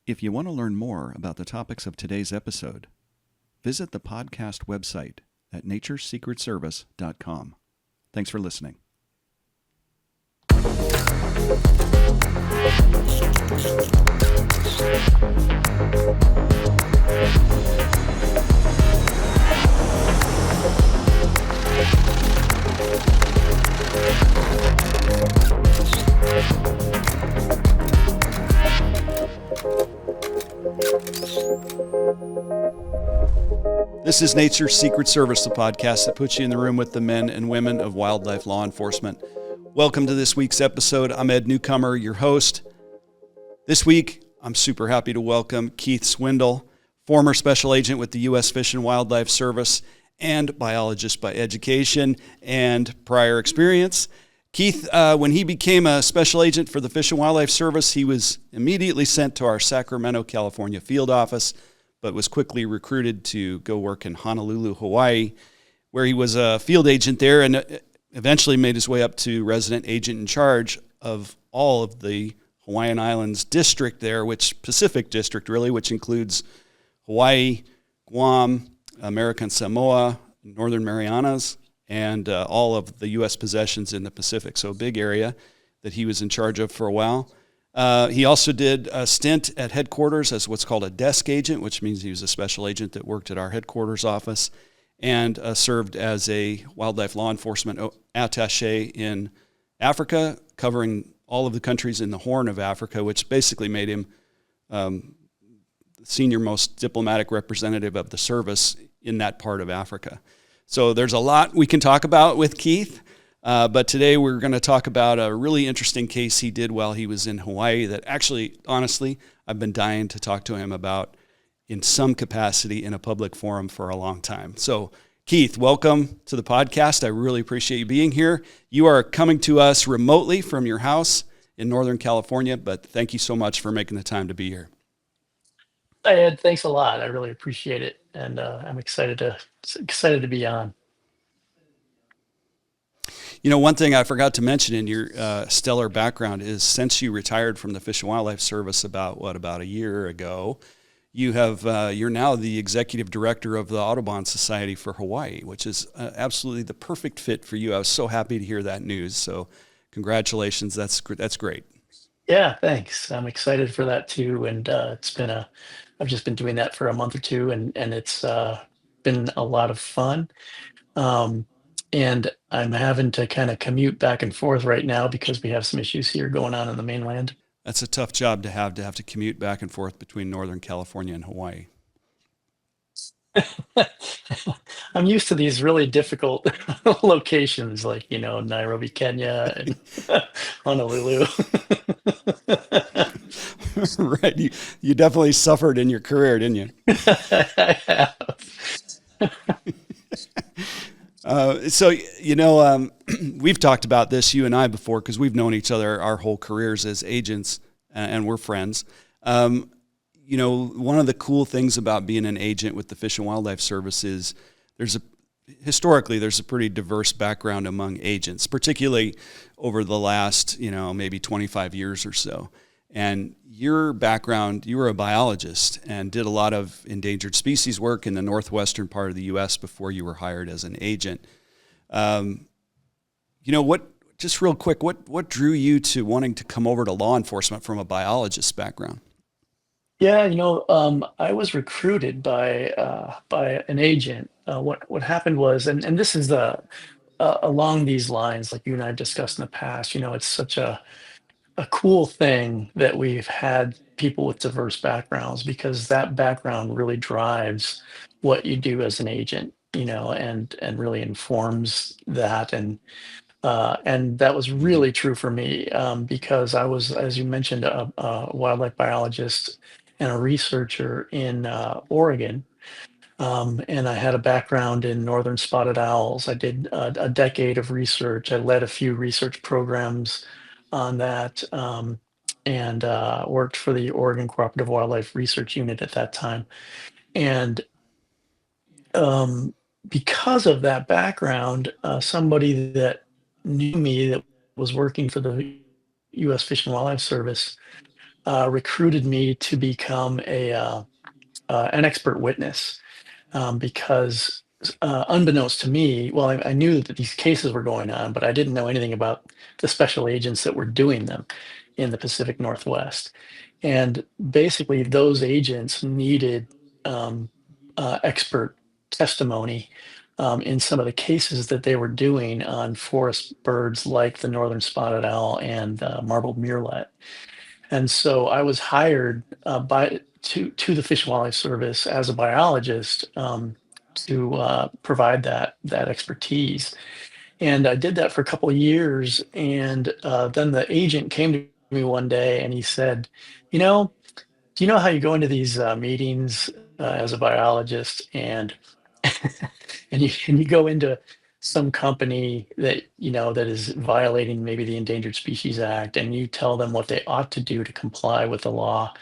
If you want to learn more about the topics of today's episode, visit the podcast website at naturesecretservice.com. Thanks for listening. This is Nature's Secret Service, the podcast that puts you in the room with the men and women of wildlife law enforcement. Welcome to this week's episode. I'm Ed Newcomer, your host. This week, I'm super happy to welcome Keith Swindle, former special agent with the U.S. Fish and Wildlife Service and biologist by education and prior experience. Keith, when he became a special agent for the Fish and Wildlife Service, he was immediately sent to our Sacramento, California field office, but was quickly recruited to go work in Honolulu, Hawaii, where he was a field agent there and eventually made his way up to resident agent in charge of all of the Hawaiian Islands district there, Pacific district really, which includes Hawaii, Guam, American Samoa, Northern Marianas, and all of the U.S. possessions in the Pacific. So a big area that he was in charge of for a while. He also did a stint at headquarters as what's called a desk agent, which means he was a special agent that worked at our headquarters office, and served as a wildlife law enforcement attaché in Africa, covering all of the countries in the Horn of Africa, which basically made him the senior most diplomatic representative of the service in that part of Africa. So there's a lot we can talk about with Keith. But today we're going to talk about a really interesting case he did while he was in Hawaii that actually, honestly, I've been dying to talk to him about in some capacity in a public forum for a long time. So, Keith, welcome to the podcast. I really appreciate you being here. You are coming to us remotely from your house in Northern California, but thank you so much for making the time to be here. Hi, Ed. Thanks a lot. I really appreciate it, and I'm excited to be on. You know, one thing I forgot to mention in your stellar background is since you retired from the Fish and Wildlife Service about a year ago, you're now the executive director of the Audubon Society for Hawaii, which is absolutely the perfect fit for you. I was so happy to hear that news. So congratulations. That's great. Yeah, thanks. I'm excited for that too, and I've just been doing that for a month or two, and it's been a lot of fun. Um, and I'm having to kind of commute back and forth right now because we have some issues here going on in the mainland. That's a tough job to have to commute back and forth between Northern California and Hawaii. I'm used to these really difficult locations like, Nairobi, Kenya, and Honolulu. Right. You definitely suffered in your career, didn't you? I have. We've talked about this, you and I, before, because we've known each other our whole careers as agents, and we're friends. One of the cool things about being an agent with the Fish and Wildlife Service is historically there's a pretty diverse background among agents, particularly over the last, maybe 25 years or so. And your background, you were a biologist and did a lot of endangered species work in the northwestern part of the U.S. before you were hired as an agent. Just real quick, what drew you to wanting to come over to law enforcement from a biologist background? Yeah, I was recruited by an agent. What happened was, and this is along these lines, like you and I have discussed in the past. It's such a cool thing that we've had people with diverse backgrounds because that background really drives what you do as an agent, and really informs that. And that was really true for me because I was, as you mentioned, a wildlife biologist and a researcher in Oregon. And I had a background in northern spotted owls. I did a decade of research. I led a few research programs on that, and worked for the Oregon Cooperative Wildlife Research Unit at that time. And because of that background, somebody that knew me that was working for the U.S. Fish and Wildlife Service recruited me to become an expert witness, because unbeknownst to me, well, I knew that these cases were going on, but I didn't know anything about the special agents that were doing them in the Pacific Northwest. And basically, those agents needed expert testimony in some of the cases that they were doing on forest birds like the northern spotted owl and marbled murrelet. And so I was hired to the Fish and Wildlife Service as a biologist, to provide that expertise. And I did that for a couple of years. And then the agent came to me one day and he said, "You know, do you know how you go into these meetings as a biologist and and you go into some company that that is violating maybe the Endangered Species Act, and you tell them what they ought to do to comply with the law,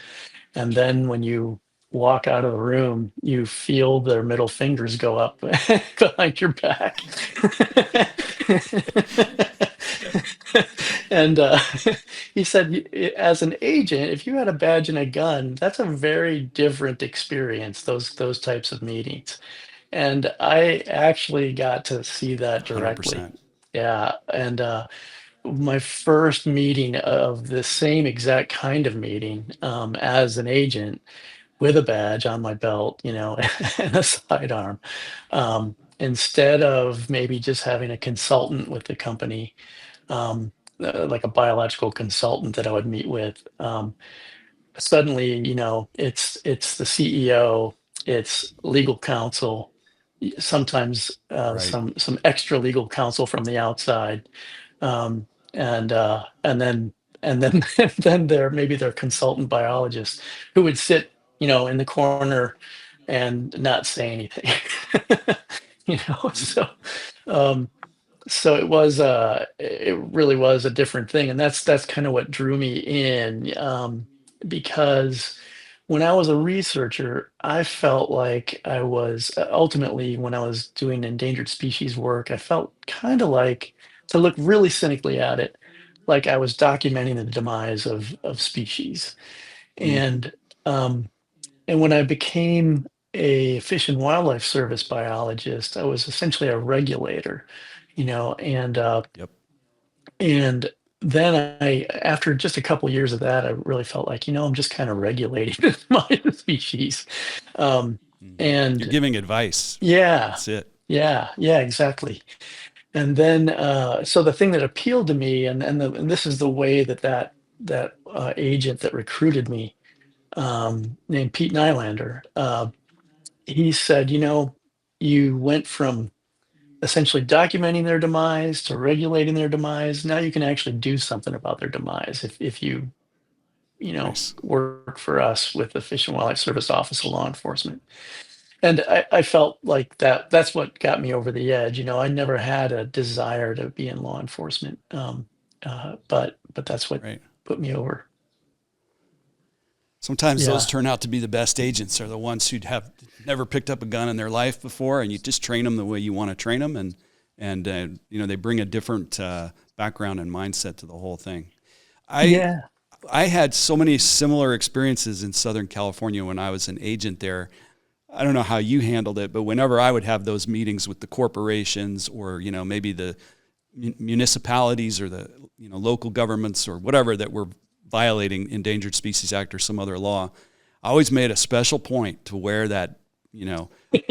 and then when you walk out of the room, you feel their middle fingers go up behind your back." And he said, As an agent, if you had a badge and a gun, that's a very different experience, those types of meetings." And I actually got to see that directly. 100%. Yeah, and my first meeting of the same exact kind of meeting, as an agent with a badge on my belt, and a sidearm, instead of maybe just having a consultant with the company, like a biological consultant that I would meet with. Suddenly, it's the CEO, it's legal counsel, sometimes Right. some extra legal counsel from the outside, and then and then there maybe their consultant biologists who would sit, in the corner and not say anything. So um, so it really was a different thing, and that's kind of what drew me in, because when I was a researcher, I felt like I was ultimately, when I was doing endangered species work, I felt kind of like, to look really cynically at it, like I was documenting the demise of species. Mm. And um, and when I became a Fish and Wildlife Service biologist, I was essentially a regulator, and Yep. and then after just a couple years of that, I really felt like, I'm just kind of regulating my species. Um, Hmm. You're and giving advice. yeah, That's it. yeah, exactly. And then, so the thing that appealed to me, and this is the way that agent that recruited me, named Pete Nylander, he said, you went from essentially documenting their demise to regulating their demise. Now you can actually do something about their demise if you Nice. work for us with the Fish and Wildlife Service Office of Law Enforcement. And I felt like that's what got me over the edge. I never had a desire to be in law enforcement, but that's what Right. put me over. Sometimes those Yeah, turn out to be the best agents, are the ones who'd have never picked up a gun in their life before, and you just train them the way you want to train them, and they bring a different background and mindset to the whole thing. I yeah, I had so many similar experiences in Southern California when I was an agent there. I don't know how you handled it, but whenever I would have those meetings with the corporations, or maybe the municipalities, or the local governments or whatever that were violating Endangered Species Act or some other law, I always made a special point to wear that yeah,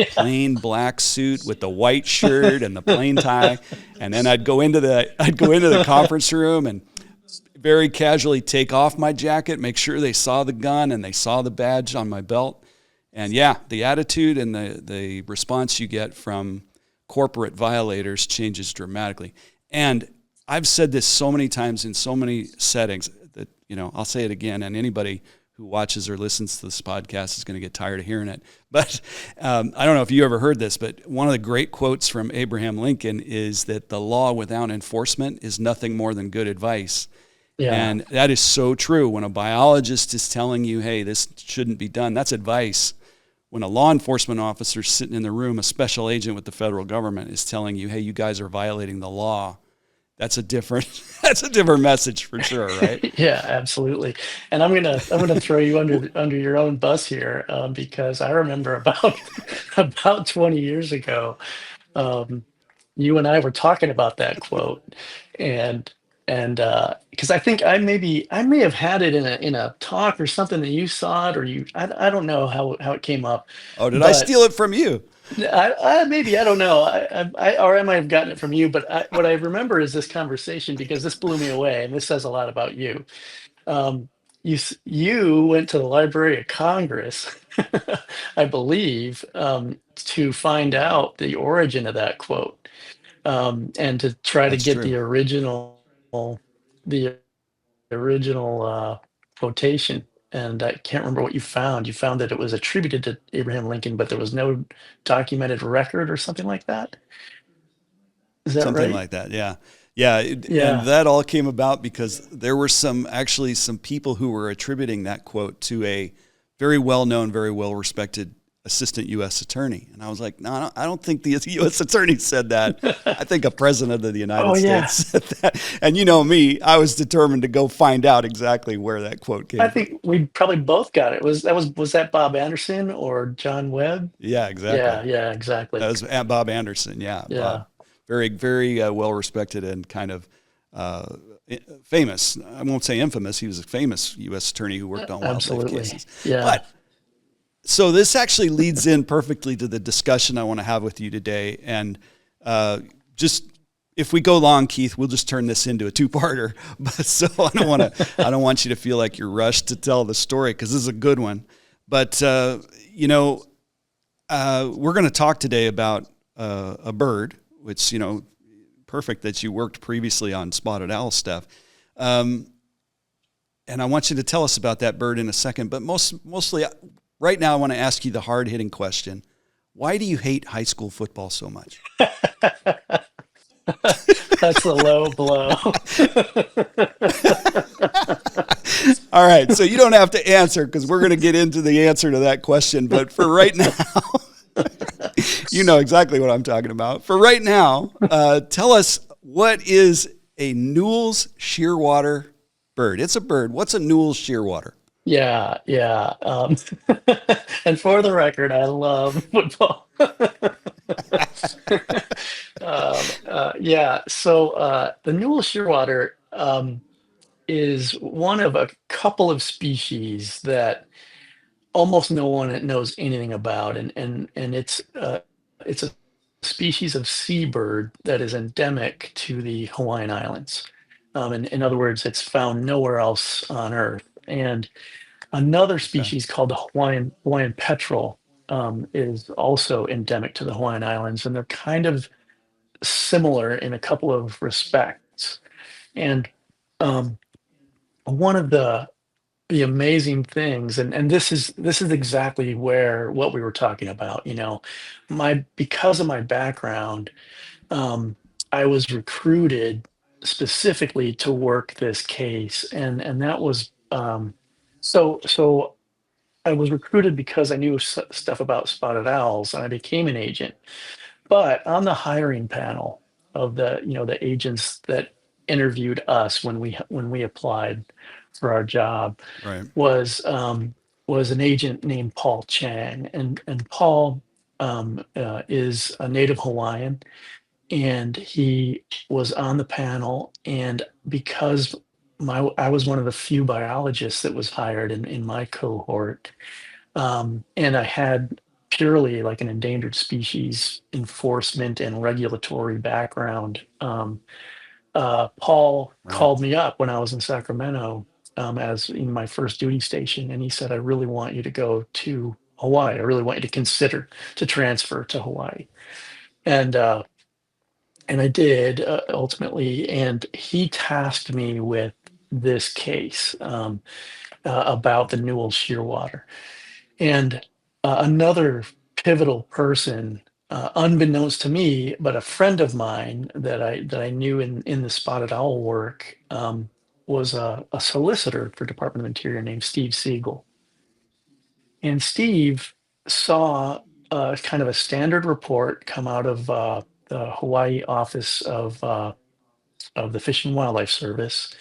plain black suit with the white shirt and the plain tie, and then I'd go into the conference room and very casually take off my jacket, make sure they saw the gun and they saw the badge on my belt. And yeah, the attitude and the response you get from corporate violators changes dramatically. And I've said this so many times in so many settings that, I'll say it again, and anybody who watches or listens to this podcast is going to get tired of hearing it. But I don't know if you ever heard this, but one of the great quotes from Abraham Lincoln is that the law without enforcement is nothing more than good advice. yeah, And that is so true. When a biologist is telling you, hey, this shouldn't be done, that's advice. When a law enforcement officer sitting in the room, a special agent with the federal government, is telling you, hey, you guys are violating the law, That's a different that's a different message for sure, right? Yeah, absolutely. And I'm gonna throw you under your own bus here, because I remember about about 20 years ago, um, you and I were talking about that quote, and because I think I may have had it in a talk or something that you saw it, or I don't know how it came up, Oh, did I but steal it from you? maybe I don't know, or I might have gotten it from you, but what I remember is this conversation because this blew me away, and this says a lot about you. Um, you went to the Library of Congress, I believe, to find out the origin of that quote, and to try to That's get true. the original quotation. And I can't remember what you found. You found that it was attributed to Abraham Lincoln, but there was no documented record or something like that. Is that Something right? like that. Yeah. Yeah. And Yeah. that all came about because there were actually some people who were attributing that quote to a very well known, very well respected assistant U.S. attorney. And I was like, no, I don't think the U.S. attorney said that. I think a president of the United Oh States yeah. said that. And you know me, I was determined to go find out exactly where that quote I came from. think we probably both got it. Was that Bob Anderson or John Webb? Yeah, exactly. Yeah, yeah, exactly. That was Bob Anderson. Yeah, Bob. Yeah, Very, very well respected and kind of uh, famous. I won't say infamous. He was a famous U.S. attorney who worked on wildlife absolutely. cases. Yeah. But so this actually leads in perfectly to the discussion I want to have with you today. And just if we go long, Keith, we'll just turn this into a two-parter. But so I don't want you to feel like you're rushed to tell the story because this is a good one. But you know, we're going to talk today about a bird, which, you know, perfect that you worked previously on spotted owl stuff. And I want you to tell us about that bird in a second. But mostly right now, I want to ask you the hard hitting question. Why do you hate high school football so much? That's a low blow. All right. So you don't have to answer because we're going to get into the answer to that question. But for right now, you know exactly what I'm talking about. For right now, tell us, what is a Newell's shearwater bird? It's a bird. What's a Newell's shearwater? Yeah, yeah. And for the record, I love football. Yeah, so the Newell shearwater is one of a couple of species that almost no one knows anything about, and it's a species of seabird that is endemic to the Hawaiian Islands. In other words, it's found nowhere else on Earth. And another Okay. species called the Hawaiian petrel is also endemic to the Hawaiian Islands, and they're kind of similar in a couple of respects. And um, one of the amazing things, and this is exactly where what we were talking about. You know, my because of my background, um, I was recruited specifically to work this case, and that was so I was recruited because I knew stuff about spotted owls, and I became an agent. But on the hiring panel of the agents that interviewed us when we applied for our job Right. was um, was an agent named Paul Chang, and Paul is a native Hawaiian, and he was on the panel. And because I was one of the few biologists that was hired in my cohort, and I had purely like an endangered species enforcement and regulatory background. Paul Right. called me up when I was in Sacramento, as in my first duty station, and he said, "I really want you to go to Hawaii. I really want you to consider to transfer to Hawaii." And and I did, ultimately, and he tasked me with this case, about the Newell Shearwater. And another pivotal person, unbeknownst to me, but a friend of mine that I knew in the spotted owl work, was a solicitor for Department of Interior named Steve Siegel. And Steve saw kind of a standard report come out of the Hawaii Office of of the Fish and Wildlife Service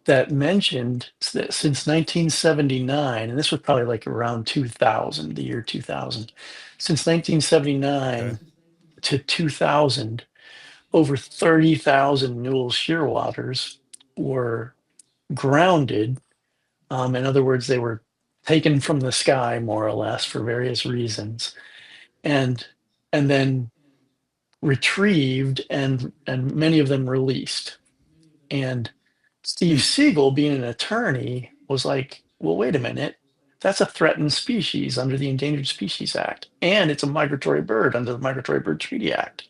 that mentioned that since 1979, and this was probably like around 2000, the year 2000, since Okay. 1979 to 2000, over 30,000 Newell shearwaters were grounded. In other words, they were taken from the sky more or less for various reasons, and and then retrieved, and many of them released. And Steve Hmm. Siegel, being an attorney, was like, well, wait a minute. That's a threatened species under the Endangered Species Act, and it's a migratory bird under the Migratory Bird Treaty Act.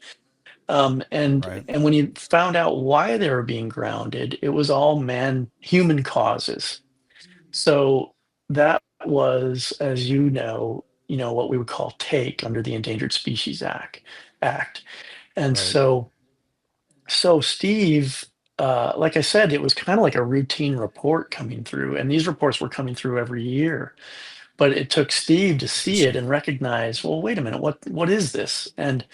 Right. And when he found out why they were being grounded, it was all human causes. So that was, as what we would call take under the Endangered Species Act. And Right. so Steve, like I said, it was kind of like a routine report coming through, and these reports were coming through every year. But it took Steve to see it Interesting. and recognize, well, wait a minute, what is this? And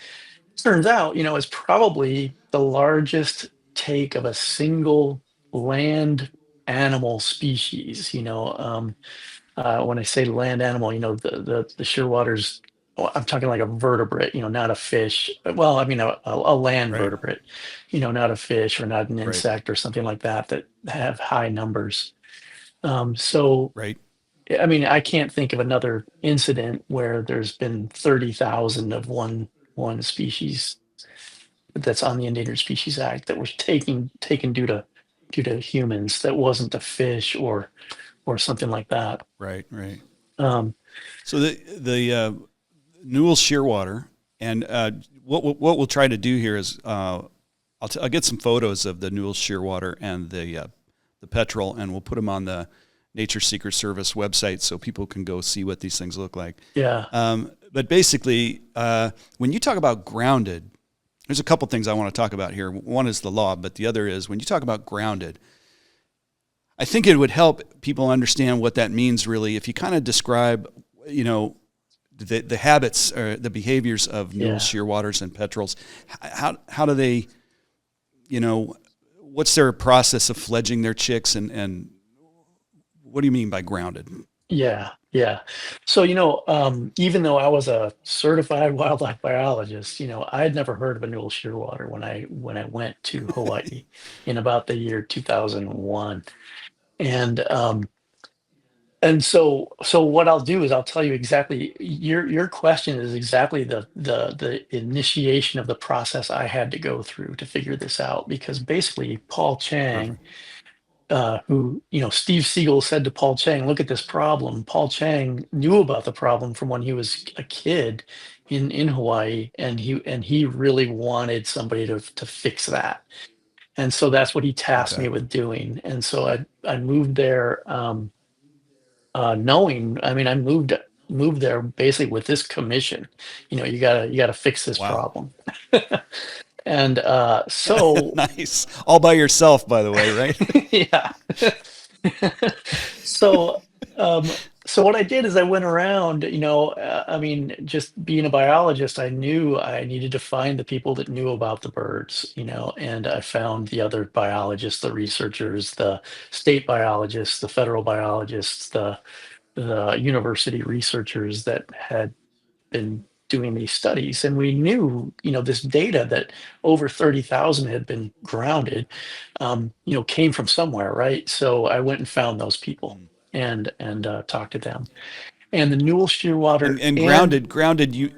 turns out, it's probably the largest take of a single land animal species. When I say land animal, the shearwaters. I'm talking like a vertebrate, not a fish. Well, I mean a land Right. vertebrate, not a fish or not an Right. insect or something like that that have high numbers. So, Right. I mean, I can't think of another incident where there's been 30,000 of one species that's on the Endangered Species Act that was taken due to humans, that wasn't a fish or something like that. Right. Right. Um, So the Newell Shearwater, and what we'll try to do here is I'll get some photos of the Newell Shearwater and the petrel, and we'll put them on the Nature Secret Service website so people can go see what these things look like. yeah, But basically, when you talk about grounded, there's a couple things I want to talk about here. One is the law, but the other is when you talk about grounded, I think it would help people understand what that means really if you kind of describe, you know, the habits or the behaviors of Newell yeah. shearwaters and petrels. How do they, you know, what's their process of fledging their chicks, and what do you mean by grounded? Yeah, yeah. So, even though I was a certified wildlife biologist, I had never heard of a Newell shearwater when I went to Hawaii in about the year 2001. And so what I'll do is I'll tell you exactly your question is exactly the initiation of the process I had to go through to figure this out, because basically Paul Chang, Perfect. who, Steve Siegel said to Paul Chang, look at this problem. Paul Chang knew about the problem from when he was a kid in Hawaii, and he really wanted somebody to fix that. And so that's what he tasked me Okay. with doing. And so I moved there, knowing, I mean, I moved there basically with this commission. You gotta fix this Wow. problem. And so Nice. All by yourself, by the way, right? yeah. So, so what I did is I went around, I mean, just being a biologist, I knew I needed to find the people that knew about the birds, and I found the other biologists, the researchers, the state biologists, the federal biologists, the university researchers that had been doing these studies. And we knew, this data that over 30,000 had been grounded, came from somewhere, right? So I went and found those people Mm. and talked to them. And the Newell And Shearwater and and grounded you.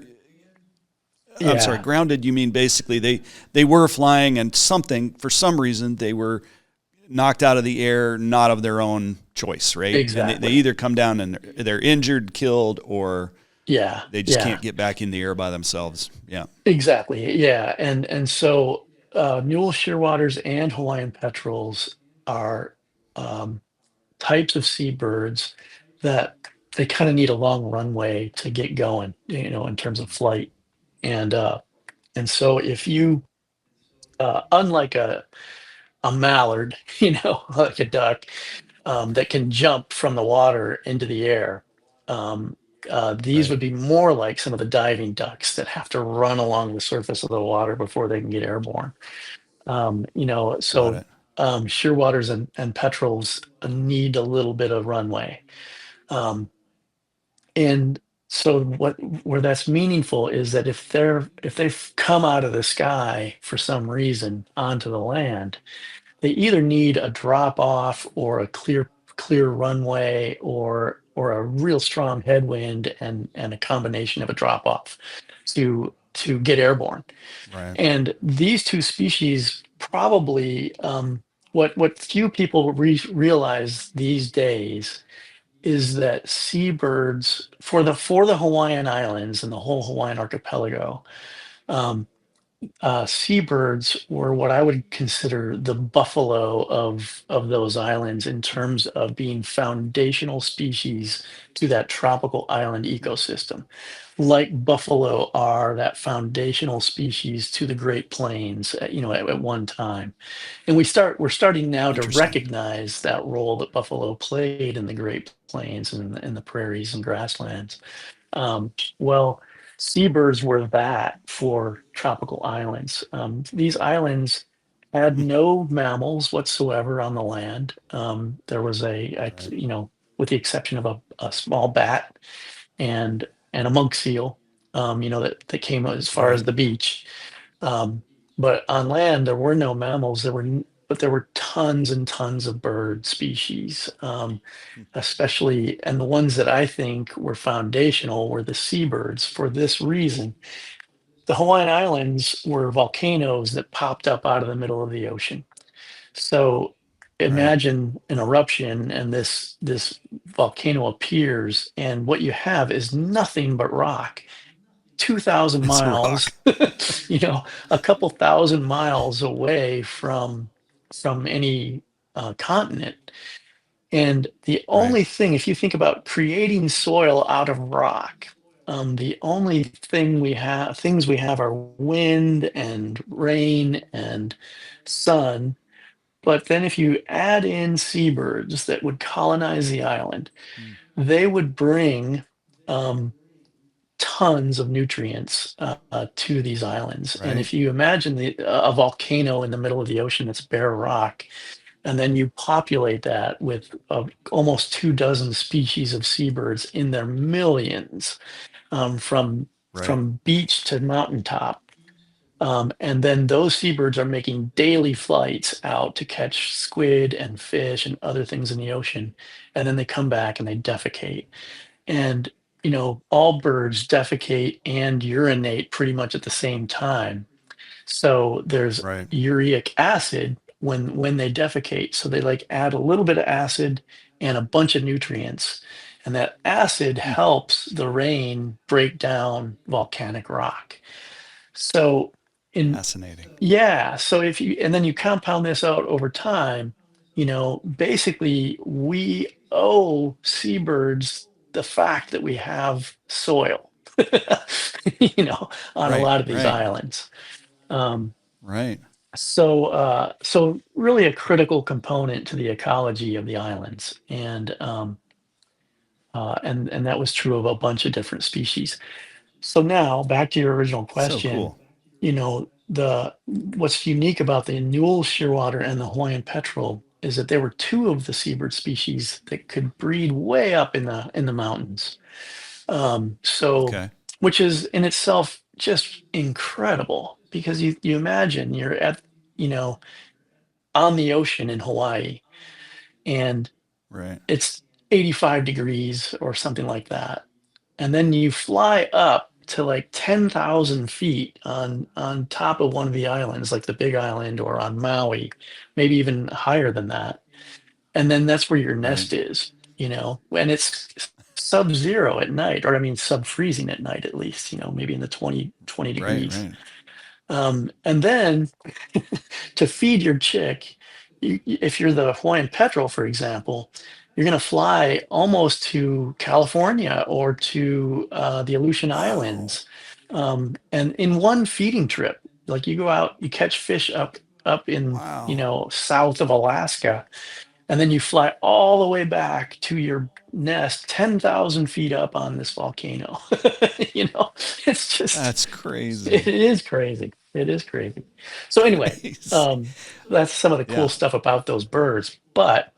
I'm sorry, yeah, grounded. You mean basically they were flying, and something for some reason they were knocked out of the air, not of their own choice, right? And they exactly. either come down and they're injured, killed, or Yeah, they just yeah, can't get back in the air by themselves. Yeah. exactly. Yeah. And so Newell Shearwaters and Hawaiian petrels are um, types of seabirds that they kind of need a long runway to get going, in terms of flight. And so if you, unlike a mallard, like a duck, that can jump from the water into the air, um, these Right. would be more like some of the diving ducks that have to run along the surface of the water before they can get airborne. Got So it. shearwaters and petrels need a little bit of runway. Um, and so where that's meaningful is that if they've come out of the sky for some reason onto the land, they either need a drop off or a clear runway or a real strong headwind and a combination of a drop off to get airborne. Right. And these two species probably what few people realize these days is that seabirds for the Hawaiian Islands and the whole Hawaiian archipelago, um, seabirds were what I would consider the buffalo of those islands in terms of being foundational species to that tropical island ecosystem. Like buffalo are that foundational species to the Great Plains, at one time. And we're starting now to Interesting. recognize that role that buffalo played in the Great Plains and in the prairies and grasslands. Well, seabirds were that for tropical islands. These islands had Hmm. no mammals whatsoever on the land. There was Right. with the exception of a small bat and a monk seal, that came as far as Right. the beach. Um, but on land, there were no mammals. But there were tons and tons of bird species, Hmm. especially, and the ones that I think were foundational were the seabirds for this reason. The Hawaiian Islands were volcanoes that popped up out of the middle of the ocean. So Right. imagine an eruption and this volcano appears, and what you have is nothing but rock. 2,000 It's a miles, rock. a couple thousand miles away from any continent. And the Right. only thing, if you think about creating soil out of rock, the only things we have are wind and rain and sun. But then if you add in seabirds that would colonize the island, Hmm. they would bring um, tons of nutrients to these islands. And Right. if you imagine a volcano in the middle of the ocean that's bare rock, and then you populate that with almost 2 dozen species of seabirds in their millions, Right. from beach to mountaintop. And then those seabirds are making daily flights out to catch squid and fish and other things in the ocean. And then they come back and they defecate. And, all birds defecate and urinate pretty much at the same time. So there's Right. uric acid when they defecate. So they like add a little bit of acid and a bunch of nutrients. And that acid Hmm. helps the rain break down volcanic rock. So in Fascinating. yeah, so if you and then you compound this out over time, basically we owe seabirds the fact that we have soil, on a Right. lot of these Right. islands. Um, Right. so really a critical component to the ecology of the islands, and that was true of a bunch of different species. So now back to your original So question, cool. the what's unique about the Newell shearwater and the Hawaiian petrel is that there were two of the seabird species that could breed way up in the mountains. So Okay. which is in itself just incredible because you imagine you're you know on the ocean in Hawaii and Right. it's 85 degrees or something like that. And then you fly up to like 10,000 feet on top of one of the islands, like the Big Island or on Maui, maybe even higher than that. And then that's where your Right. nest is, and it's sub-zero at night, or I mean sub-freezing at night at least, maybe in the twenty Right. degrees. Right. And then to feed your chick, if you're the Hawaiian petrel, for example, you're going to fly almost to California or to the Aleutian Wow. Islands, and in one feeding trip, like you go out, you catch fish up in Wow. south of Alaska, and then you fly all the way back to your nest 10,000 feet up on this volcano. you know, it's just That's it crazy. is crazy. It is crazy. So anyway, Crazy. um, that's some of the cool Yeah. stuff about those birds, but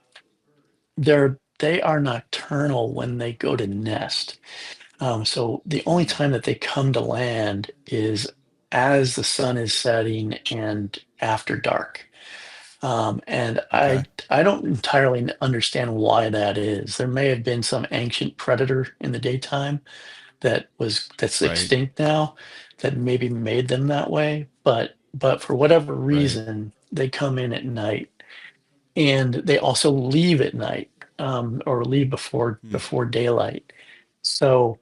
they are nocturnal when they go to nest. So the only Mm, time that they come to land is as the sun is setting and after dark. And okay. I don't entirely understand why that is. There may have been some ancient predator in the daytime that's Right. extinct now that maybe made them that way. But for whatever Right. reason, they come in at night, and they also leave at night, or leave Mm, before daylight. So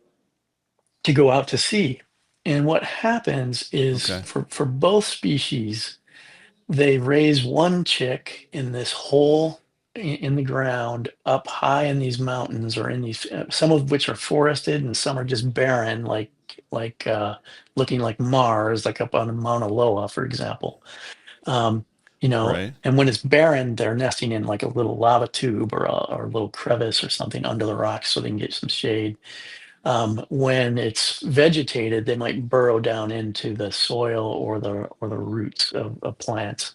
to go out to sea. And what happens is okay. for both species, they raise one chick in this hole in the ground up high in these mountains, or in these some of which are forested and some are just barren, like looking like Mars, like up on Mauna Loa, for example. um, Right. and when it's barren, they're nesting in like a little lava tube, or a little crevice or something under the rocks so they can get some shade. When it's vegetated, they might burrow down into the soil or the roots of plants,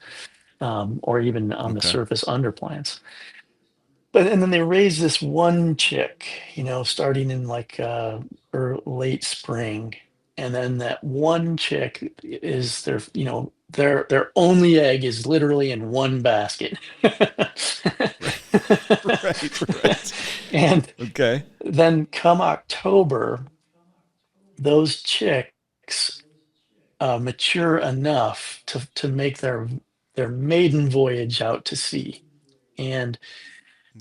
or even on the Okay. surface under plants. But and then they raise this one chick, starting in like or late spring, and then that one chick is their only egg is literally in one basket. Right. Right. Right. And Okay. then come October, those chicks mature enough to make their maiden voyage out to sea, and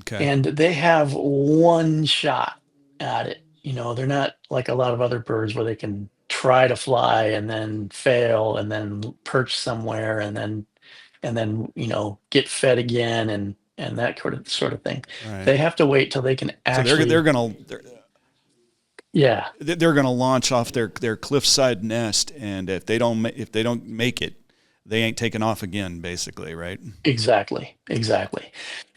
Okay. and they have one shot at it. They're not like a lot of other birds where they can try to fly and then fail and then perch somewhere and then get fed again, and that sort of thing. Right. They have to wait till they can So they're actually. gonna Yeah, they're gonna launch off their cliffside nest, and if they don't make it, they ain't taking off again, basically, right? exactly, exactly.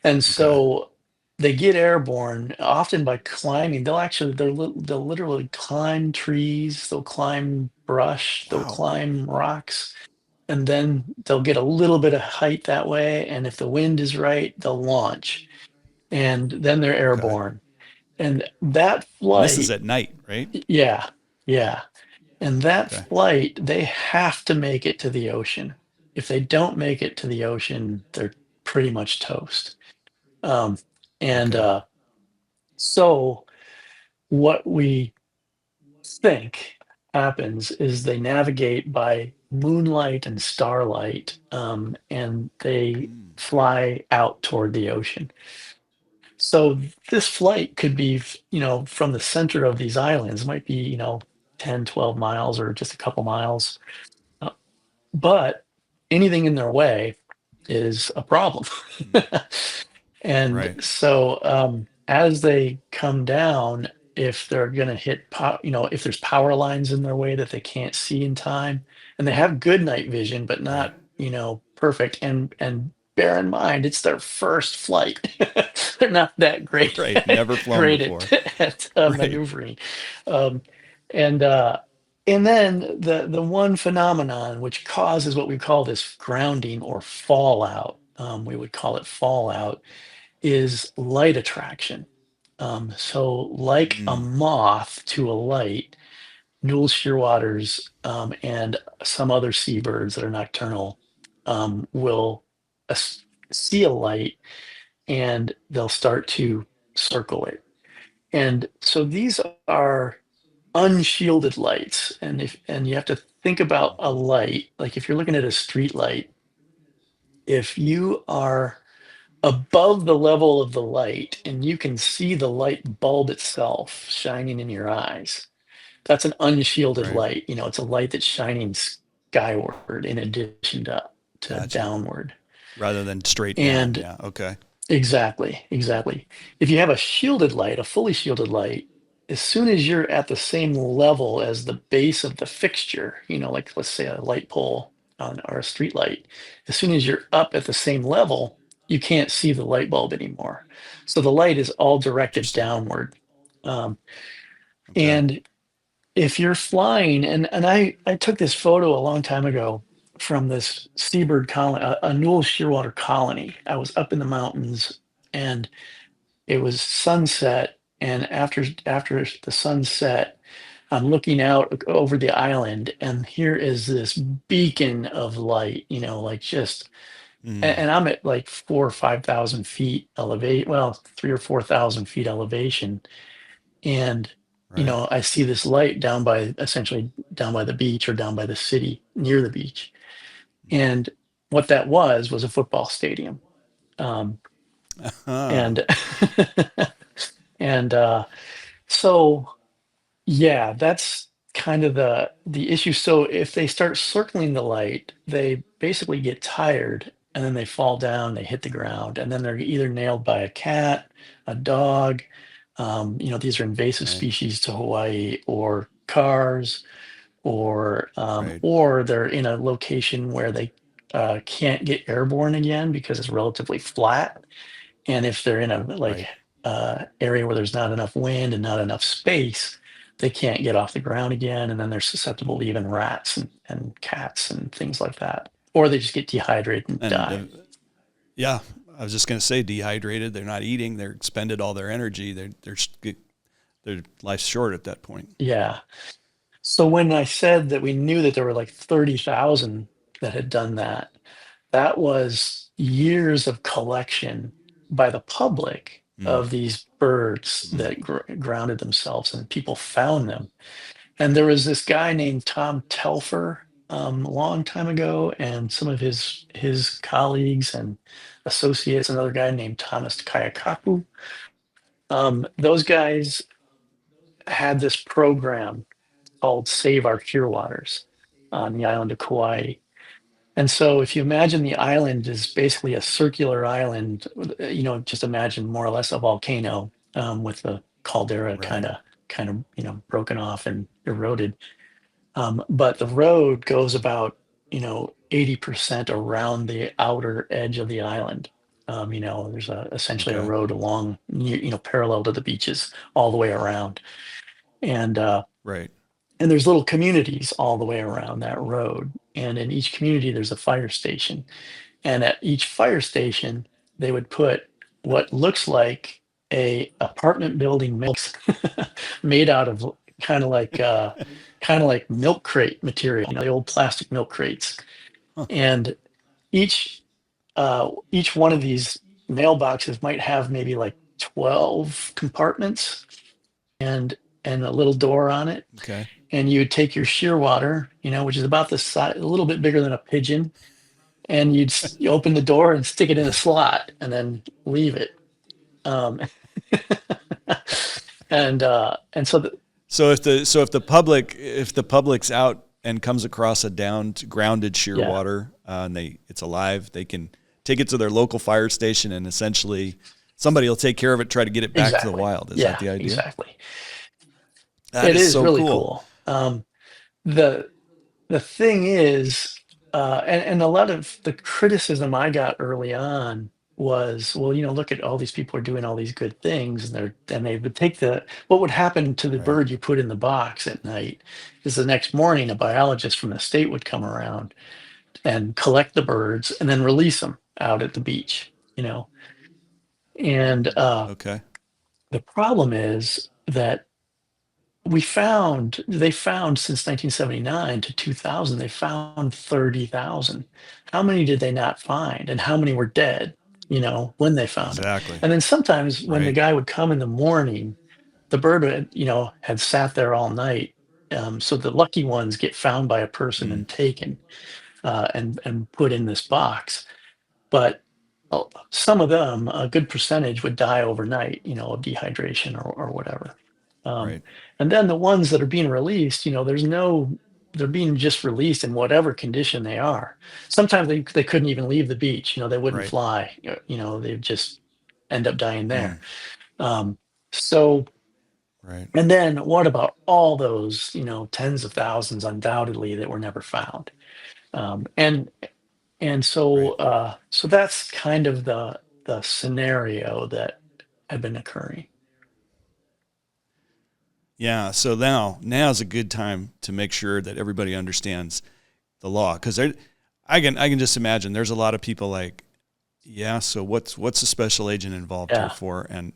And Okay. so they get airborne often by climbing. They'll literally climb trees, they'll climb brush, they'll Wow. climb rocks, and then they'll get a little bit of height that way. And if the wind is right, they'll launch, and then they're Okay. airborne. And that And this is flight, at night, right? yeah, yeah. And that Okay. flight, they have to make it to the ocean. If they don't make it to the ocean, they're pretty much toast. Um, and Okay. So what we think happens is they navigate by moonlight and starlight, and they Mm, fly out toward the ocean. So this flight could be, from the center of these islands, might be, 10, 12 miles or just a couple miles. Uh, but anything in their way is a problem. mm, And right. so, as they come down, if they're going to if there's power lines in their way that they can't see in time, and they have good night vision, but Right. not, perfect. And bear in mind, it's their first flight. They're not that great Right. Never flown great before. at Right. maneuvering. Um, and uh, and then the one phenomenon which causes what we call this grounding or fallout, we would call it fallout, is light attraction. So like a Mm, moth to a light, Newell's shearwaters, and some other seabirds that are nocturnal, will as- see a light, and they'll start to circle it. And so these are unshielded lights. And you have to think about a light, like if you're looking at a street light, if you are above the level of the light and you can see the light bulb itself shining in your eyes, that's an unshielded right. light. It's a light that's shining skyward in addition to Gotcha. downward. Rather than straight down. And Yeah. Okay. exactly, exactly. If you have a shielded light, a fully shielded light, as soon as you're at the same level as the base of the fixture, like let's say a light pole or a street light, as soon as you're up at the same level, you can't see the light bulb anymore. So the light is all directed Interesting. downward. Um, Okay. and if you're flying, and I took this photo a long time ago, from this seabird colony, a Newell shearwater colony. I was up in the mountains, and it was sunset. And after the sunset, I'm looking out over the island, and here is this beacon of light. Like just, Mm, and I'm at like 4 or 5 thousand feet elevate. Well, 3 or 4 thousand feet elevation, and right. I see this light essentially down by the beach or down by the city near the beach. And what that was a football stadium. Um, Ah, and and so yeah, that's kind of the issue. So if they start circling the light, they basically get tired, and then they fall down, they hit the ground, and then they're either nailed by a cat, a dog. These are invasive right, species to Hawaii, or cars, right, or they're in a location where they can't get airborne again because it's relatively flat. And if they're in a right. area where there's not enough wind and not enough space, they can't get off the ground again, and then they're susceptible to even rats and cats and things like that. Or they just get dehydrated and And die. yeah, I was just going to say dehydrated. They're not eating. They're expended all their energy. Their life's short at that point. Yeah. So when I said that we knew that there were like 30,000 that had done that, that was years of collection by the public Mm, of these birds mm, that grounded themselves, and people found them. And there was this guy named Tom Telfer, a long time ago, and some of his colleagues and associates, another guy named Thomas Kayakapu. Those guys had this program called Save Our Shearwaters on the island of Kauai. And so if you imagine the island is basically a circular island, just imagine more or less a volcano, with the caldera right. broken off and eroded. But the road goes about, 80% around the outer edge of the island. There's essentially a Okay. road along, parallel to the beaches all the way around. And Right. and there's little communities all the way around that road. And in each community, there's a fire station. And at each fire station, they would put what looks like a apartment building mix made out of kind of like uh, kind of like milk crate material, the old plastic milk crates. Huh. And each each one of these mailboxes might have maybe like 12 compartments, and a little door on it. Okay. And you would take your shearwater, which is about the size, a little bit bigger than a pigeon, and you open the door and stick it in a slot, and then leave it. Um, and so If the public's out and comes across a downed grounded yeah, shearwater, and it's alive, they can take it to their local fire station, and essentially somebody will take care of it, try to get it back to the exactly, wild. Is that yeah, the idea? exactly. That It is is so really cool. cool. The the thing is, and a lot of the criticism I got early on was, well, look at all these people are doing all these good things, and they would take what would happen to the Right. bird you put in the box at night is the next morning a biologist from the state would come around and collect the birds and then release them out at the beach, and Okay. the problem is that they found since 1979 to 2000, they found 30,000. How many did they not find? And how many were dead, when they found them? Exactly. And then sometimes when the Right. guy would come in the morning, the bird had sat there all night. So the lucky ones get found by a person Mm, and taken, and put in this box. But some of them, a good percentage, would die overnight, of dehydration or whatever. Um, right. and then the ones that are being released, they're being just released in whatever condition they are. Sometimes they couldn't even leave the beach, they wouldn't Right. fly, they'd just end up dying there. Mm, Um, so, right. and then what about all those, tens of thousands undoubtedly that were never found? And Right. so that's kind of the scenario that had been occurring. Yeah. So now's a good time to make sure that everybody understands the law, because I can just imagine there's a lot of people like, yeah, so what's a special agent involved here Yeah. for, and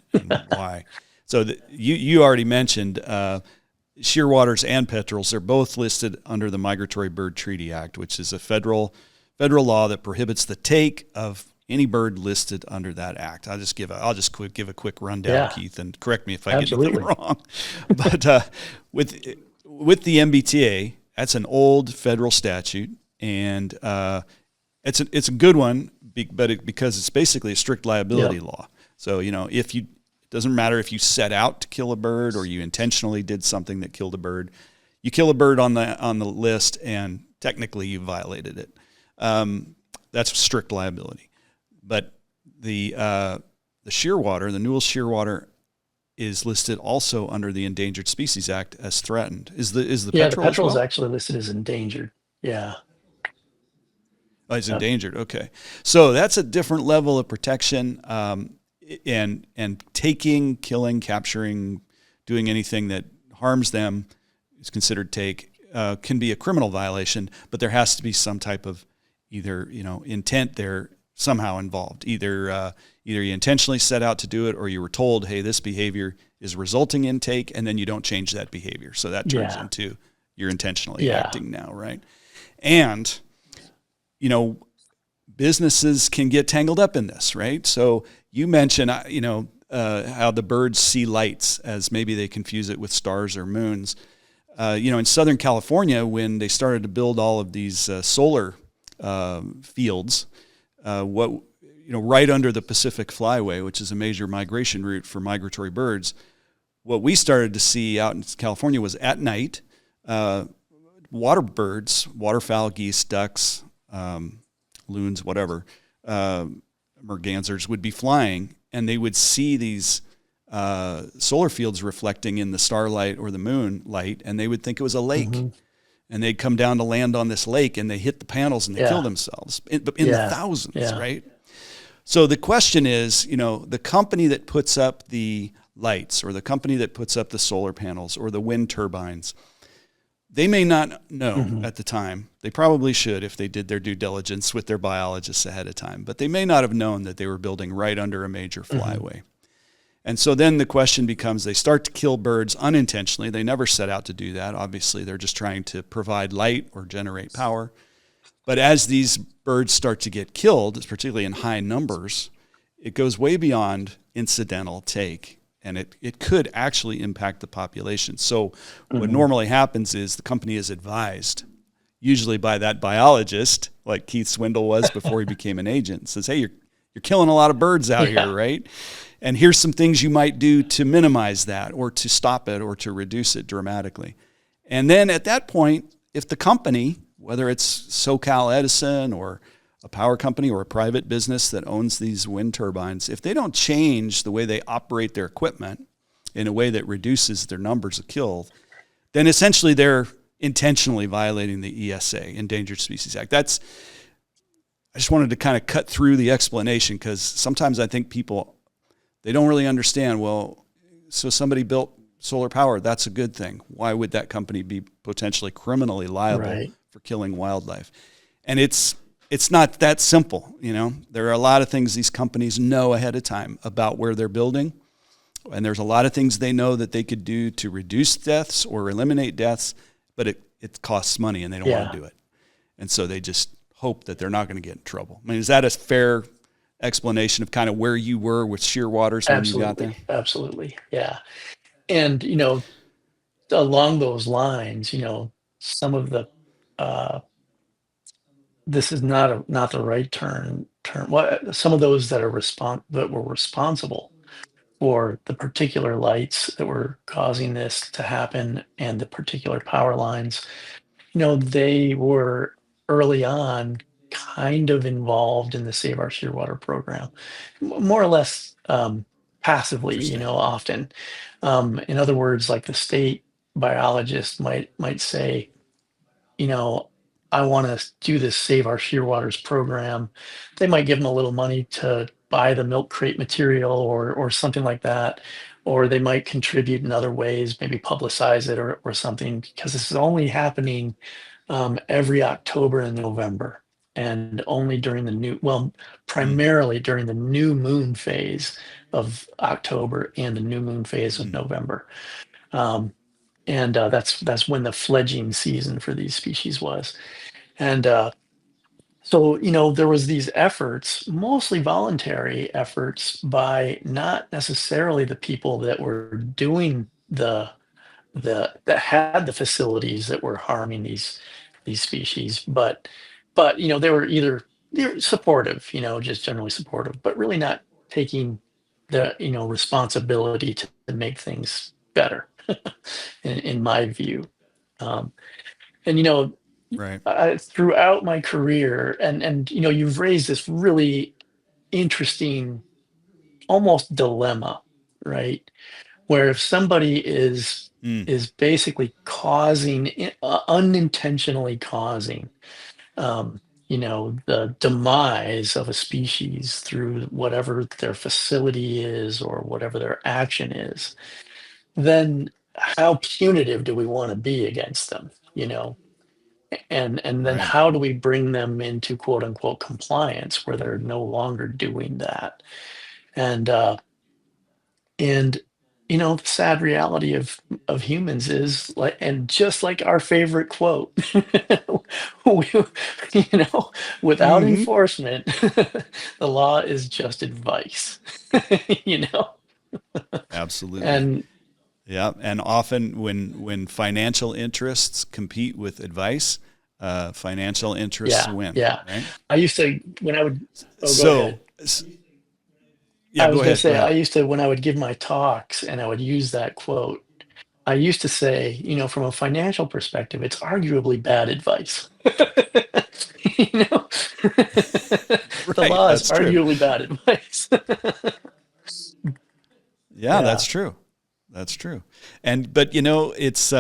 why? So you already mentioned shearwaters and petrels. They're both listed under the Migratory Bird Treaty Act, which is a federal law that prohibits the take of any bird listed under that act. Give a quick rundown, Yeah, Keith, and correct me if I get anything absolutely. wrong. But with the MBTA, that's an old federal statute, and it's a good one, because it's basically a strict liability Yep. law. So if you it doesn't matter if you set out to kill a bird or you intentionally did something that killed a bird. You kill a bird on the list, and technically you violated it. That's strict liability. But the shearwater, the Newell shearwater, is listed also under the Endangered Species Act as threatened. Is the Yeah, the petrel as petrol is well? actually listed as endangered. Yeah. Oh, it's Yep. endangered. Okay, so that's a different level of protection, and taking, killing, capturing, doing anything that harms them is considered take. Can be a criminal violation, but there has to be some type of either intent there somehow involved. Either you intentionally set out to do it, or you were told, hey, this behavior is resulting in take, and then you don't change that behavior, so that turns Yeah. into you're intentionally Yeah. acting now, right? And you know businesses can get tangled up in this, right? So you mentioned, how the birds see lights, as maybe they confuse it with stars or moons. In Southern California, when they started to build all of these solar fields, right under the Pacific Flyway, which is a major migration route for migratory birds, what we started to see out in California was at night, water birds, waterfowl, geese, ducks, loons, whatever, mergansers would be flying, and they would see these solar fields reflecting in the starlight or the moonlight, and they would think it was a lake. Hmm. And they'd come down to land on this lake, and they hit the panels and they kill Yeah. themselves in the Yeah. thousands, Yeah. right? So the question is, the company that puts up the lights, or the company that puts up the solar panels or the wind turbines, they may not know Hmm. at the time. They probably should if they did their due diligence with their biologists ahead of time, but they may not have known that they were building right under a major Hmm. flyway. And so then the question becomes, they start to kill birds unintentionally. They never set out to do that. Obviously, they're just trying to provide light or generate power. But as these birds start to get killed, particularly in high numbers, it goes way beyond incidental take, and it could actually impact the population. So what Hmm. normally happens is the company is advised, usually by that biologist, like Keith Swindle was before he became an agent, says, hey, you're killing a lot of birds out here, Yeah. right? And here's some things you might do to minimize that, or to stop it, or to reduce it dramatically. And then at that point, if the company, whether it's SoCal Edison or a power company or a private business that owns these wind turbines, if they don't change the way they operate their equipment in a way that reduces their numbers of kills, then essentially they're intentionally violating the ESA, Endangered Species Act. I just wanted to kind of cut through the explanation, because sometimes I think people, they don't really understand, well, so somebody built solar power, that's a good thing. Why would that company be potentially criminally liable Right. for killing wildlife? And it's not that simple. There are a lot of things these companies know ahead of time about where they're building, and there's a lot of things they know that they could do to reduce deaths or eliminate deaths, but it costs money, and they don't want Yeah. to do it. And so they just hope that they're not going to get in trouble. I mean, is that a fair explanation of kind of where you were with shearwaters when you got there? Absolutely. Absolutely. Yeah. And, along those lines, some of the, uh, this is not the right term. What some of those that were responsible for the particular lights that were causing this to happen, and the particular power lines, they were early on kind of involved in the Save Our Shearwater program, more or less, passively, Interesting. often. In other words, like the state biologist might say, you know, I want to do this Save Our Shearwaters program. They might give them a little money to buy the milk crate material, or something like that, or they might contribute in other ways, maybe publicize it, or something, because this is only happening every October and November. and only during Mm, primarily during the new moon phase of October and the new moon phase of mm, November. Um, and that's when the fledging season for these species was. And so, there was these efforts, mostly voluntary efforts by not necessarily the people that were doing that had the facilities that were harming these species, but they were either they're supportive, just generally supportive, but really not taking the responsibility to make things better, in my view. Um, and right. throughout my career, and you've raised this really interesting, almost dilemma, right? Where if somebody Mm, is basically causing unintentionally causing the demise of a species through whatever their facility is or whatever their action is, then how punitive do we want to be against them? And then right. how do we bring them into quote unquote compliance where they're no longer doing that? And and the sad reality of humans is, like, and just like our favorite quote, we, you know without Hmm. enforcement, the law is just advice. you know Absolutely. and Yeah, and often when financial interests compete with advice, financial interests yeah, win, yeah. right? I used to when I would Oh, go ahead. So, yeah, I go was going to ahead, go say, I ahead. used to, when I would give my talks and I would use that quote, I used to say, from a financial perspective, it's arguably bad advice. you know, the Right, law is that's true. arguably bad advice. Yeah, that's Yeah, true. That's true. And but it's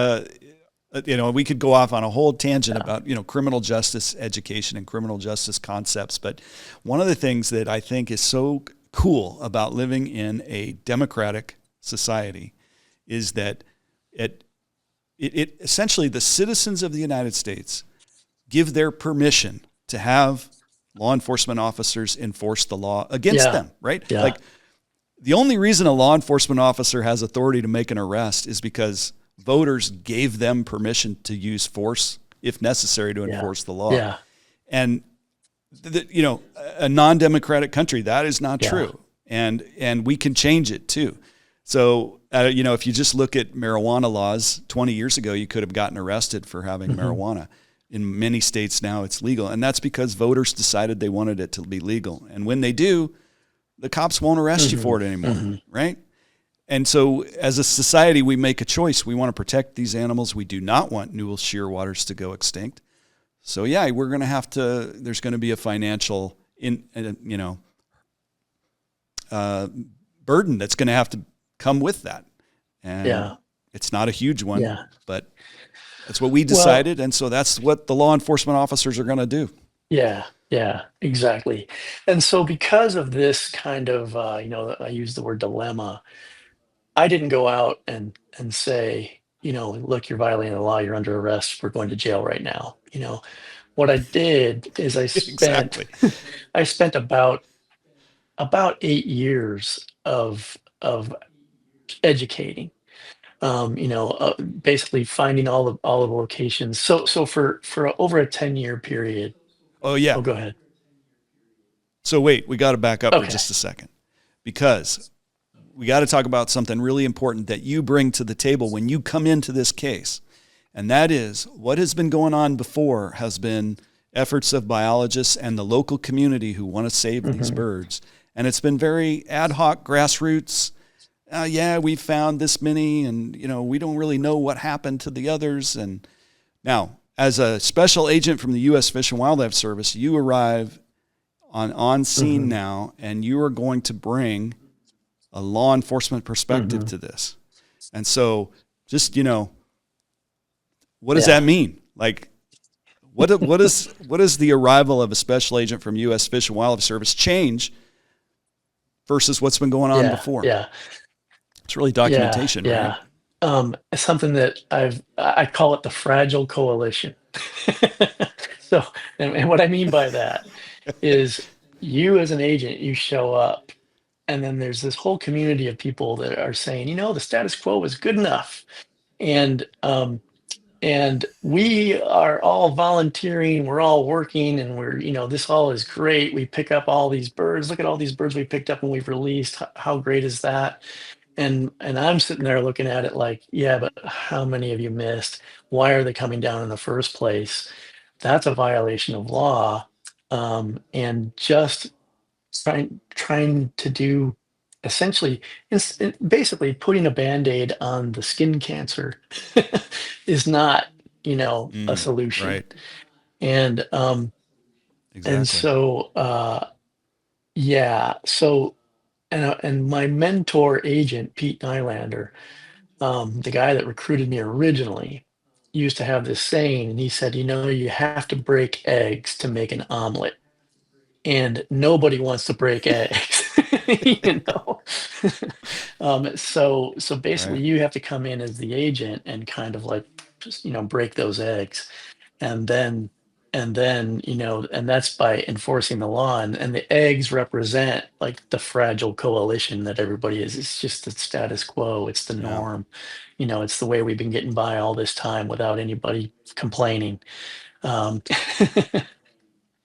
we could go off on a whole tangent yeah, about criminal justice education and criminal justice concepts. But one of the things that I think is so cool about living in a democratic society is that it it essentially the citizens of the United States give their permission to have law enforcement officers enforce the law against yeah, them, right? yeah, Like the only reason a law enforcement officer has authority to make an arrest is because voters gave them permission to use force if necessary to yeah, enforce the law. yeah, And a non-democratic country, that is not yeah. true, and we can change it too. So if you just look at marijuana laws, 20 years ago you could have gotten arrested for having hmm marijuana. In many states now it's legal, and that's because voters decided they wanted it to be legal. And when they do, the cops won't arrest you hmm for it anymore, hmm right? And so as a society, we make a choice. We want to protect these animals. We do not want Newell's shearwaters to go extinct. So yeah, we're going to have to. There's going to be a financial uh, burden that's going to have to come with that, and Yeah, it's not a huge one, yeah. but that's what we Well, decided, and so that's what the law enforcement officers are going to do. yeah, yeah, exactly. And so because of this kind of, I use the word dilemma, I didn't go out and say, look, you're violating the law, you're under arrest, we're going to jail right now. What I did is Exactly. I spent about 8 years of educating, basically finding all the locations. So for over a 10-year period. Oh yeah. Oh, go ahead. So wait, we got to back up for Okay. just a second because we got to talk about something really important that you bring to the table when you come into this case. And that is what has been going on before has been efforts of biologists and the local community who want to save these hmm birds. And it's been very ad hoc, grassroots. Yeah, we found this many, and we don't really know what happened to the others. And now, as a special agent from the U.S. Fish and Wildlife Service, you arrive on scene hmm now, and you are going to bring a law enforcement perspective hmm to this. And so, just what does that Yeah. mean? Like, what is the arrival of a special agent from U.S. Fish and Wildlife Service change versus what's been going on Yeah. before? Yeah. It's really Yeah. documentation, right? Yeah. Something that I call it the fragile coalition. So, and what I mean by that is you as an agent, you show up, and then there's this whole community of people that are saying, the status quo is good enough. And and we are all volunteering, we're all working, and this all is great. We pick up all these birds. Look at all these birds we picked up and we've released. How great is that? And I'm sitting there looking at it like, yeah, but how many of you missed? Why are they coming down in the first place? That's a violation of law. And just trying to do essentially basically putting a band-aid on the skin cancer is not a solution. Right. And Exactly. so and my mentor agent, Pete Nylander, the guy that recruited me originally, used to have this saying, and he said, you have to break eggs to make an omelet, and nobody wants to break eggs. you know so basically Right. you have to come in as the agent and kind of like just break those eggs, and then and that's by enforcing the law, and the eggs represent like the fragile coalition that everybody is. It's just the status quo, it's the Yeah. norm. It's the way we've been getting by all this time without anybody complaining. um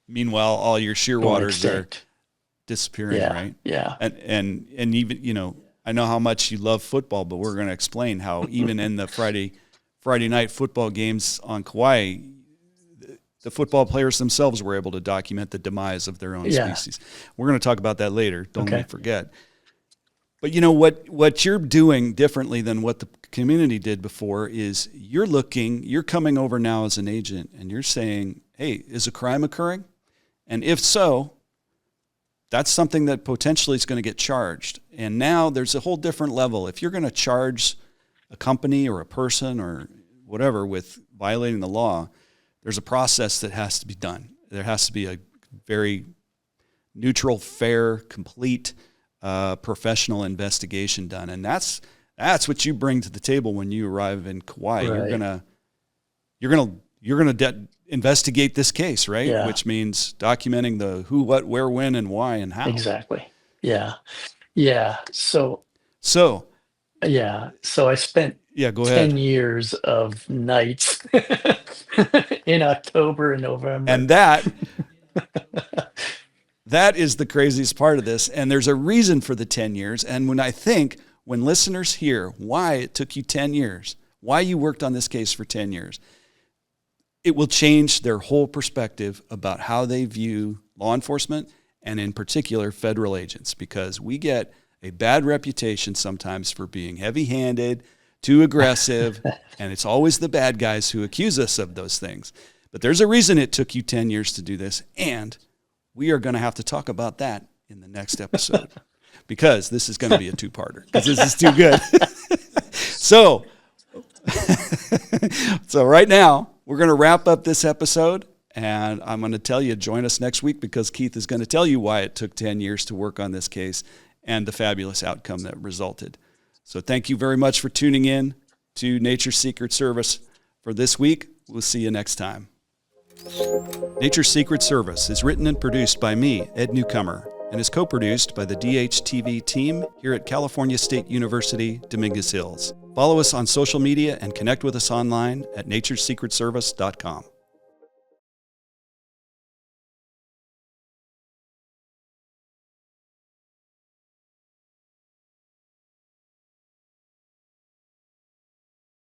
Meanwhile, all your Going shearwaters are extinct. disappearing, Yeah, right? yeah. And even, I know how much you love football, but we're going to explain how even in the Friday night football games on Kauai, the football players themselves were able to document the demise of their own Yeah. species. We're going to talk about that later. Don't let Okay. me forget. But what you're doing differently than what the community did before is you're coming over now as an agent and you're saying, hey, is a crime occurring? And if so, that's something that potentially is going to get charged. And now there's a whole different level. If you're going to charge a company or a person or whatever with violating the law, there's a process that has to be done. There has to be a very neutral, fair, complete, professional investigation done. And that's what you bring to the table when you arrive in Kauai. Right. You're gonna investigate this case, right? Yeah. Which means documenting the who, what, where, when, and why, and how. Exactly. Yeah. Yeah. So So I spent yeah, go 10 ahead. years of nights in October and November. And that is the craziest part of this. And there's a reason for the 10 years. And when listeners hear why it took you 10 years, why you worked on this case for 10 years, it will change their whole perspective about how they view law enforcement and in particular federal agents, because we get a bad reputation sometimes for being heavy-handed, too aggressive, and it's always the bad guys who accuse us of those things. But there's a reason it took you 10 years to do this, and we are going to have to talk about that in the next episode because this is going to be a two-parter because this is too good. So right now, we're going to wrap up this episode, and I'm going to tell you, join us next week because Keith is going to tell you why it took 10 years to work on this case and the fabulous outcome that resulted. So thank you very much for tuning in to Nature's Secret Service for this week. We'll see you next time. Nature's Secret Service is written and produced by me, Ed Newcomer, and is co-produced by the DHTV team here at California State University, Dominguez Hills. Follow us on social media and connect with us online at naturesecretservice.com.